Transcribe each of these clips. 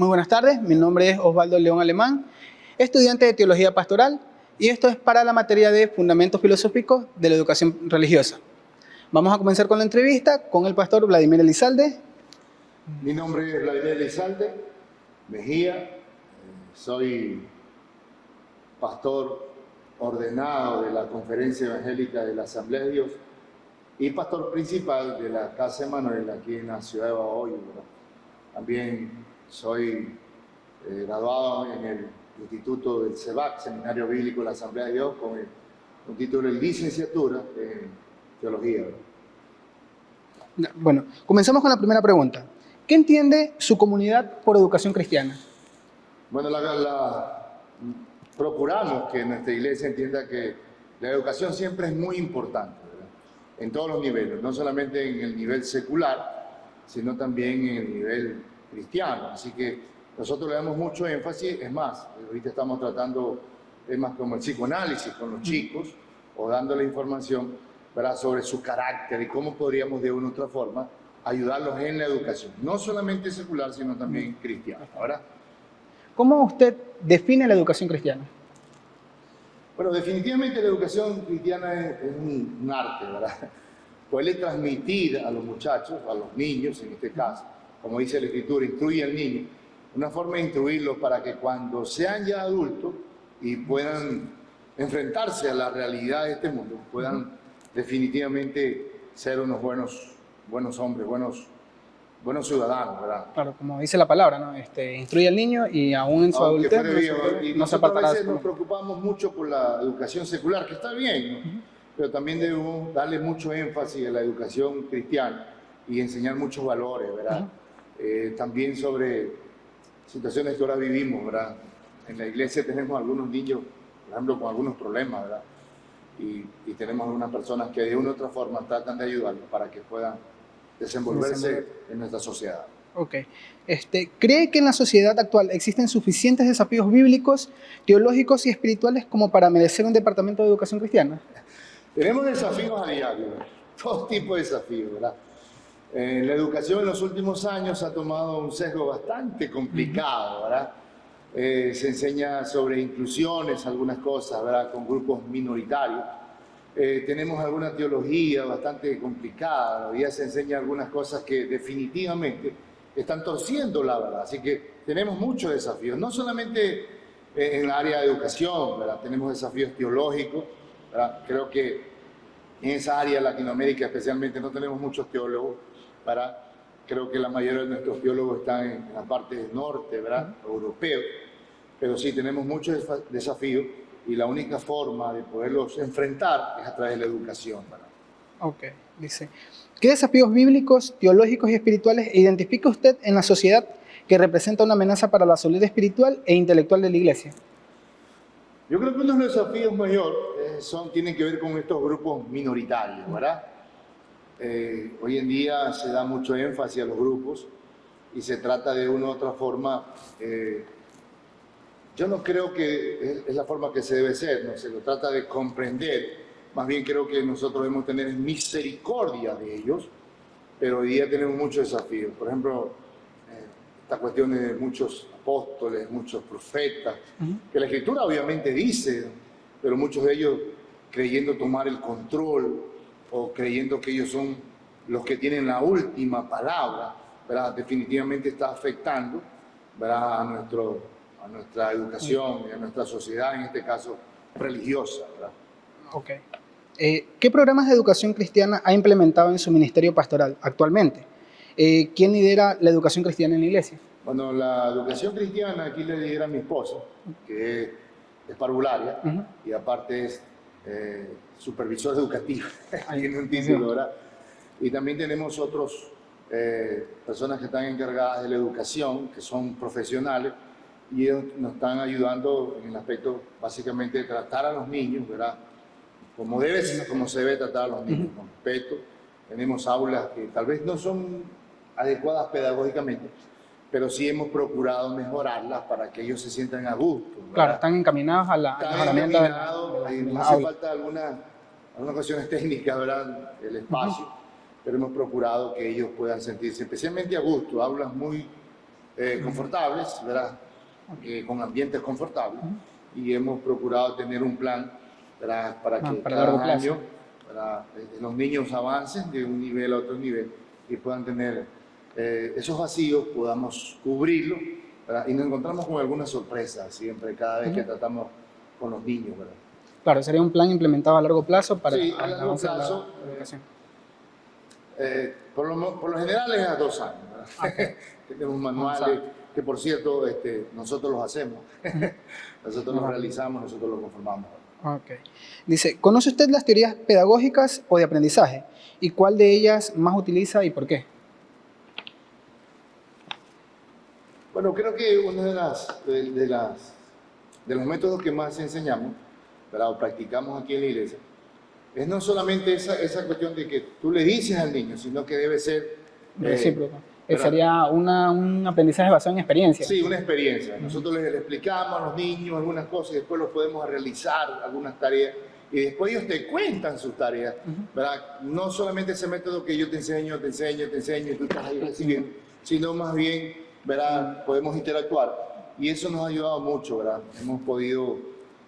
Muy buenas tardes, mi nombre es Osvaldo León Alemán, estudiante de Teología Pastoral, y esto es para la materia de Fundamentos Filosóficos de la Educación Religiosa. Vamos a comenzar con la entrevista con el pastor Vladimir Elizalde. Mi nombre es Vladimir Elizalde Mejía, soy pastor ordenado de la Conferencia Evangélica de la Asamblea de Dios y pastor principal de la Casa Emanuel aquí en la ciudad de Bahoyo. También soy graduado en el Instituto del CEBAC, Seminario Bíblico de la Asamblea de Dios, con un título de licenciatura en Teología. Bueno, comenzamos con la primera pregunta. ¿Qué entiende su comunidad por educación cristiana? Bueno, procuramos que nuestra iglesia entienda que la educación siempre es muy importante, ¿verdad? En todos los niveles, no solamente en el nivel secular, sino también en el nivel cristiano. Así que nosotros le damos mucho énfasis, es más, ahorita estamos tratando temas como el psicoanálisis con los chicos, o dándole información, ¿verdad?, sobre su carácter y cómo podríamos de una u otra forma ayudarlos en la educación, no solamente secular, sino también cristiana, ¿verdad? ¿Cómo usted define la educación cristiana? Bueno, definitivamente la educación cristiana es un arte, ¿verdad? Poderle transmitir a los muchachos, a los niños en este caso, como dice la Escritura, instruye al niño, una forma de instruirlos para que cuando sean ya adultos y puedan enfrentarse a la realidad de este mundo, puedan definitivamente ser unos buenos hombres, buenos ciudadanos, ¿verdad? Claro, como dice la palabra, ¿no? Instruye al niño y aún en su adultez no se apartará. A veces nos preocupamos mucho por la educación secular, que está bien, ¿no? Pero también debemos darle mucho énfasis a la educación cristiana y enseñar muchos valores, ¿verdad? También sobre situaciones que ahora vivimos, ¿verdad? En la iglesia tenemos algunos niños, por ejemplo, con algunos problemas, ¿verdad? Y tenemos algunas personas que de una u otra forma tratan de ayudarlos para que puedan desenvolverse en nuestra sociedad. Ok. ¿Cree que en la sociedad actual existen suficientes desafíos bíblicos, teológicos y espirituales como para merecer un departamento de educación cristiana? Tenemos desafíos a diario, todo tipo de desafíos, ¿verdad? La educación en los últimos años ha tomado un sesgo bastante complicado, ¿verdad? Se enseña sobre inclusiones, algunas cosas, ¿verdad?, con grupos minoritarios. Tenemos alguna teología bastante complicada, todavía se enseña algunas cosas que definitivamente están torciendo la verdad. Así que tenemos muchos desafíos, no solamente en el área de educación, ¿verdad? Tenemos desafíos teológicos, ¿verdad? Creo que en esa área de Latinoamérica especialmente no tenemos muchos teólogos, ¿verdad? Creo que la mayoría de nuestros teólogos están en la parte del norte, ¿verdad?, europeo, pero sí tenemos muchos desafíos y la única forma de poderlos enfrentar es a través de la educación, ¿verdad? Ok, dice, ¿qué desafíos bíblicos, teológicos y espirituales identifica usted en la sociedad que representa una amenaza para la salud espiritual e intelectual de la iglesia? Yo creo que uno de los desafíos mayores tienen que ver con estos grupos minoritarios, ¿verdad? Hoy en día se da mucho énfasis a los grupos y se trata de una u otra forma. Yo no creo que es la forma que se debe ser, no se lo trata de comprender, más bien creo que nosotros debemos tener misericordia de ellos, pero hoy día tenemos muchos desafíos. Por ejemplo, esta cuestión de muchos apóstoles, muchos profetas, que la Escritura obviamente dice, pero muchos de ellos creyendo tomar el control o creyendo que ellos son los que tienen la última palabra, ¿verdad? Definitivamente está afectando, ¿verdad?, a nuestra educación y a nuestra sociedad, en este caso religiosa, ¿verdad? Ok. ¿Qué programas de educación cristiana ha implementado en su ministerio pastoral actualmente? ¿Quién lidera la educación cristiana en la iglesia? Bueno, la educación cristiana aquí le lidera mi esposa, que es parvularia y aparte es supervisor educativo, tiene un título, ¿verdad? Y también tenemos otros personas que están encargadas de la educación, que son profesionales, y ellos nos están ayudando en el aspecto básicamente de tratar a los niños, ¿verdad?, como se debe tratar a los niños, con respeto. Tenemos aulas que tal vez no son adecuadas pedagógicamente, pero sí hemos procurado mejorarlas para que ellos se sientan a gusto, ¿verdad? Claro, están encaminados a la mejoramiento de nos hace falta algunas cuestiones técnicas, ¿verdad?, el espacio, pero hemos procurado que ellos puedan sentirse especialmente a gusto. Aulas muy confortables, ¿verdad? Con ambientes confortables, y hemos procurado tener un plan, ¿verdad? Para que para cada largo plazo. año, ¿verdad? Los niños avancen de un nivel a otro nivel y puedan tener esos vacíos, podamos cubrirlos, ¿verdad? Y nos encontramos con algunas sorpresas siempre, cada vez que tratamos con los niños, ¿verdad? Claro, sería un plan implementado a largo plazo para Sí, el a largo avance de plazo, la educación. por lo general es a 2 años, ¿verdad? Tenemos manuales que, por cierto, nosotros los hacemos, nosotros los realizamos, nosotros los conformamos. Ok. Dice, ¿conoce usted las teorías pedagógicas o de aprendizaje? ¿Y cuál de ellas más utiliza y por qué? Bueno, creo que uno de los métodos que más enseñamos, ¿verdad? O practicamos aquí en la iglesia, es no solamente esa cuestión de que tú le dices al niño, sino que debe ser Recíproco. ¿verdad? Sería un aprendizaje basado en experiencia. Sí, una experiencia. Nosotros le explicamos a los niños algunas cosas y después los podemos realizar algunas tareas y después ellos te cuentan sus tareas, ¿verdad? No solamente ese método que yo te enseño y tú estás ahí recibiendo, sino más bien, ¿verdad? Podemos interactuar y eso nos ha ayudado mucho, ¿verdad? Hemos podido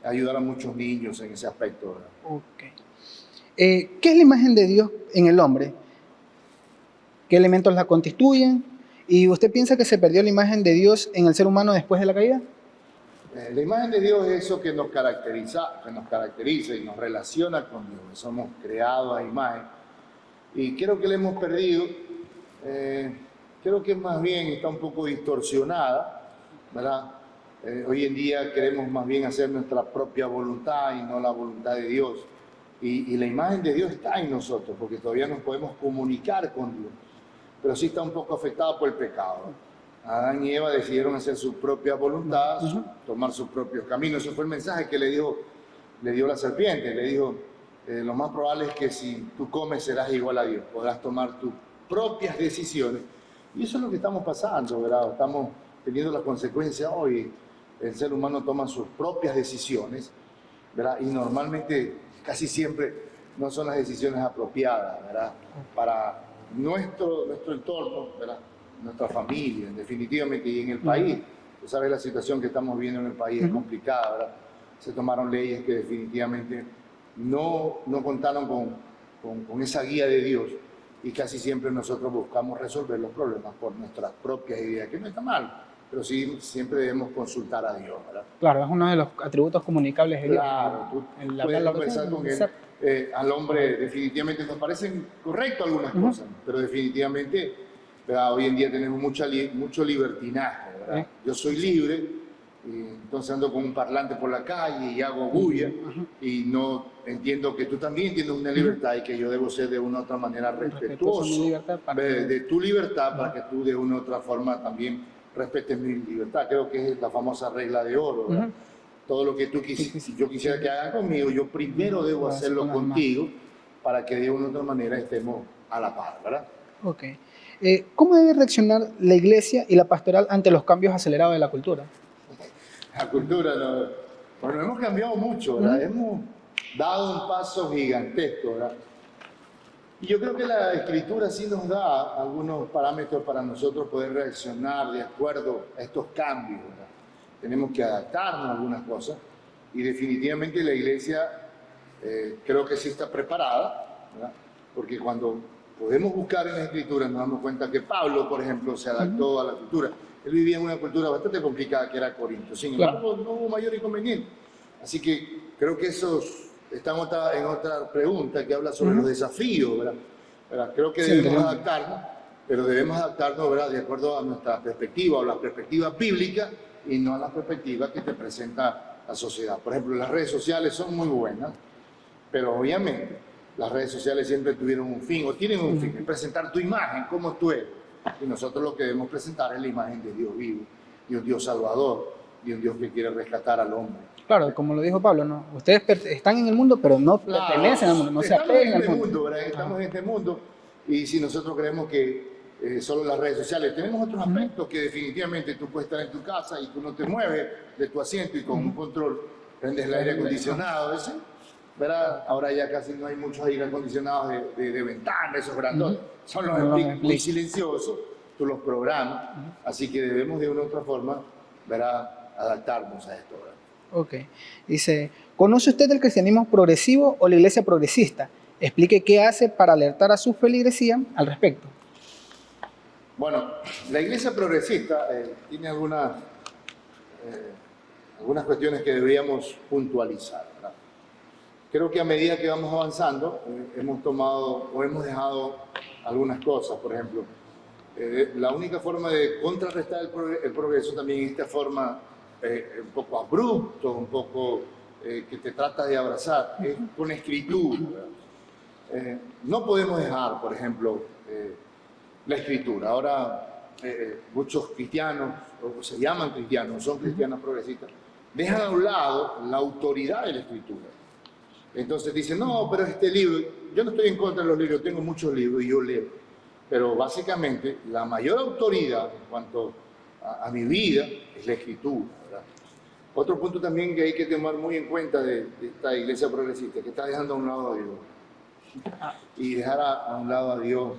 ayudar a muchos niños en ese aspecto, ¿verdad? Okay. ¿Qué es la imagen de Dios en el hombre? ¿Qué elementos la constituyen? ¿Y usted piensa que se perdió la imagen de Dios en el ser humano después de la caída? La imagen de Dios es eso que nos caracteriza y nos relaciona con Dios. Somos creados a imagen. Y creo que la hemos perdido. Creo que más bien está un poco distorsionada, ¿verdad? Hoy en día queremos más bien hacer nuestra propia voluntad y no la voluntad de Dios. Y la imagen de Dios está en nosotros, porque todavía nos podemos comunicar con Dios. Pero sí está un poco afectada por el pecado. Adán y Eva decidieron hacer su propia voluntad, tomar sus propios caminos. Ese fue el mensaje que le dio la serpiente. Le dijo, lo más probable es que si tú comes serás igual a Dios, podrás tomar tus propias decisiones. Y eso es lo que estamos pasando, ¿verdad? Estamos teniendo las consecuencias hoy. El ser humano toma sus propias decisiones, ¿verdad? Y normalmente, casi siempre, no son las decisiones apropiadas, ¿verdad? Para nuestro entorno, ¿verdad? Nuestra familia, definitivamente, y en el país. Tú sabes, la situación que estamos viviendo en el país es complicada, ¿verdad? Se tomaron leyes que definitivamente no contaron con esa guía de Dios y casi siempre nosotros buscamos resolver los problemas por nuestras propias ideas, que no está mal, pero sí siempre debemos consultar a Dios, ¿verdad? Claro, es uno de los atributos comunicables de Dios. Claro, tú puedes conversar con él. Al hombre definitivamente nos parecen correctas algunas cosas, pero definitivamente, ¿verdad? Hoy en día tenemos mucho libertinaje, ¿verdad? Yo soy libre, y entonces ando con un parlante por la calle y hago bulla, y no entiendo que tú también tienes una libertad y que yo debo ser de una u otra manera respetuoso de tu libertad para que tú de una u otra forma también respetes mi libertad. Creo que es la famosa regla de oro, ¿verdad? Todo lo que yo quisiera que hagan conmigo, yo primero debo hacerlo contigo para que de una u otra manera estemos a la par, ¿verdad? Ok. ¿Cómo debe reaccionar la iglesia y la pastoral ante los cambios acelerados de la cultura? La cultura, bueno, hemos cambiado mucho, ¿verdad? Hemos dado un paso gigantesco, ¿verdad? Y yo creo que la Escritura sí nos da algunos parámetros para nosotros poder reaccionar de acuerdo a estos cambios, ¿verdad? Tenemos que adaptarnos a algunas cosas y definitivamente la iglesia creo que sí está preparada, ¿verdad? Porque cuando podemos buscar en la Escritura nos damos cuenta que Pablo, por ejemplo, se adaptó a la cultura. Él vivía en una cultura bastante complicada que era Corinto. Sin embargo, no hubo mayor inconveniente. Así que creo que eso está en otra pregunta que habla sobre los desafíos, ¿verdad? Creo que debemos adaptarnos, pero debemos adaptarnos, ¿verdad? De acuerdo a nuestra perspectiva o la perspectiva bíblica y no a la perspectiva que te presenta la sociedad. Por ejemplo, las redes sociales son muy buenas, pero obviamente las redes sociales siempre tuvieron un fin o tienen un fin, es presentar tu imagen, cómo tú eres. Y nosotros lo que debemos presentar es la imagen de Dios vivo, de un Dios salvador, de un Dios que quiere rescatar al hombre. Claro, como lo dijo Pablo, ¿no? Ustedes están en el mundo, pero no pertenecen al mundo, no se apegan al mundo. ¿Verdad? Estamos en este mundo y si nosotros creemos que solo las redes sociales, tenemos otros aspectos que definitivamente tú puedes estar en tu casa y tú no te mueves de tu asiento y con un control prendes el aire acondicionado, ¿ese? ¿Verdad? Ahora ya casi no hay muchos aire acondicionados de ventana, esos grandotes. Son los muy silenciosos, esto los programa, así que debemos de una u otra forma, ¿verdad?, adaptarnos a esto, ¿verdad? Ok. Dice, ¿conoce usted el cristianismo progresivo o la iglesia progresista? Explique qué hace para alertar a su feligresía al respecto. Bueno, la iglesia progresista tiene algunas cuestiones que deberíamos puntualizar, ¿verdad? Creo que a medida que vamos avanzando, hemos tomado o hemos dejado algunas cosas. Por ejemplo, la única forma de contrarrestar el progreso también es esta forma un poco abrupto, un poco que te trata de abrazar, es con escritura, ¿verdad? No podemos dejar, por ejemplo, la escritura. Ahora muchos cristianos, o se llaman cristianos, son cristianos progresistas, dejan a un lado la autoridad de la escritura. Entonces dicen, no, pero este libro, yo no estoy en contra de los libros, tengo muchos libros y yo leo, pero básicamente la mayor autoridad en cuanto a mi vida es la escritura, ¿verdad? Otro punto también que hay que tomar muy en cuenta de esta iglesia progresista, que está dejando a un lado a Dios. Y dejar a un lado a Dios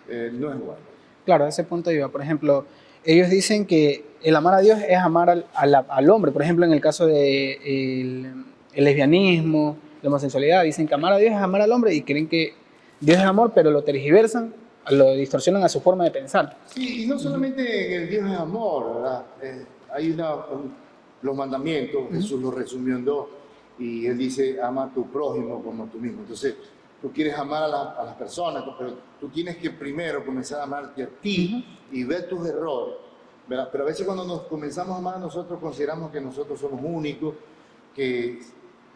no es bueno. Claro, a ese punto iba. Por ejemplo, ellos dicen que el amar a Dios es amar al hombre. Por ejemplo, en el caso del el lesbianismo, la homosexualidad, dicen que amar a Dios es amar al hombre y creen que Dios es amor, pero lo tergiversan, lo distorsionan a su forma de pensar. Sí, y no solamente en el Dios es amor, ¿verdad? Hay los mandamientos, Jesús los resumió en dos, y Él dice, ama a tu prójimo como a tú mismo. Entonces, tú quieres amar a las personas, pero tú tienes que primero comenzar a amarte a ti y ver tus errores, ¿verdad? Pero a veces cuando nos comenzamos a amar a nosotros, consideramos que nosotros somos únicos, que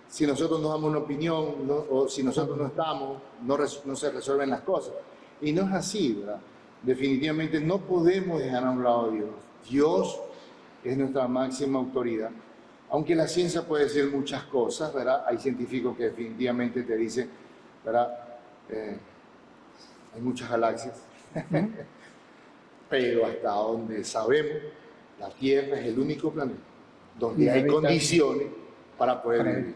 si nosotros nos damos una opinión o si nosotros no estamos, no se resuelven las cosas. Y no es así, ¿verdad? Definitivamente no podemos dejar a un lado a Dios. Dios es nuestra máxima autoridad. Aunque la ciencia puede decir muchas cosas, ¿verdad? Hay científicos que definitivamente te dicen, ¿verdad? Hay muchas galaxias. Pero hasta donde sabemos, la Tierra es el único planeta donde hay condiciones para poder vivir.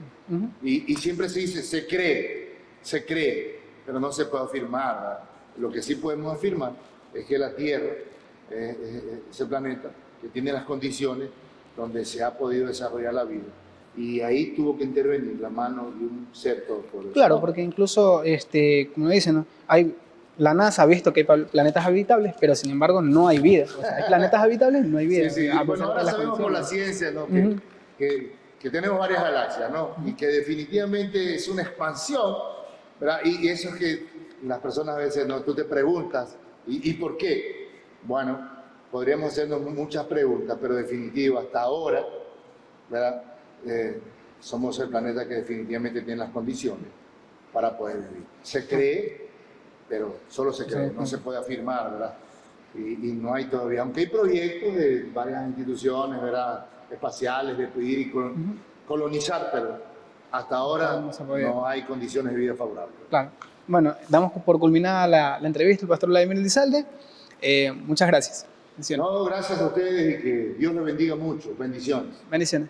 Y siempre se dice, se cree, pero no se puede afirmar, ¿verdad? Lo que sí podemos afirmar es que la Tierra es ese planeta que tiene las condiciones donde se ha podido desarrollar la vida. Y ahí tuvo que intervenir la mano de un ser todopoderoso. Claro, porque incluso, como dicen, ¿no? La NASA ha visto que hay planetas habitables, pero sin embargo no hay vida. O sea, hay planetas habitables y no hay vida. Sí, sí. Bueno, ahora sabemos por la ciencia, ¿no? Que tenemos varias galaxias, ¿no? Y que definitivamente es una expansión, ¿verdad? Y eso es que las personas a veces, ¿no? Tú te preguntas, ¿y por qué? Bueno, podríamos hacernos muchas preguntas, pero definitivo, hasta ahora, ¿verdad? Somos el planeta que definitivamente tiene las condiciones para poder vivir. Se cree, pero solo se cree, no se puede afirmar, ¿verdad? Y no hay todavía, aunque hay proyectos de varias instituciones, ¿verdad?, espaciales, de ir y colonizar, pero hasta ahora no hay condiciones de vida favorables. Claro. Bueno, damos por culminada la entrevista al pastor Vladimir Elizalde. Muchas gracias. No, gracias a ustedes y que Dios les bendiga mucho. Bendiciones. Bendiciones.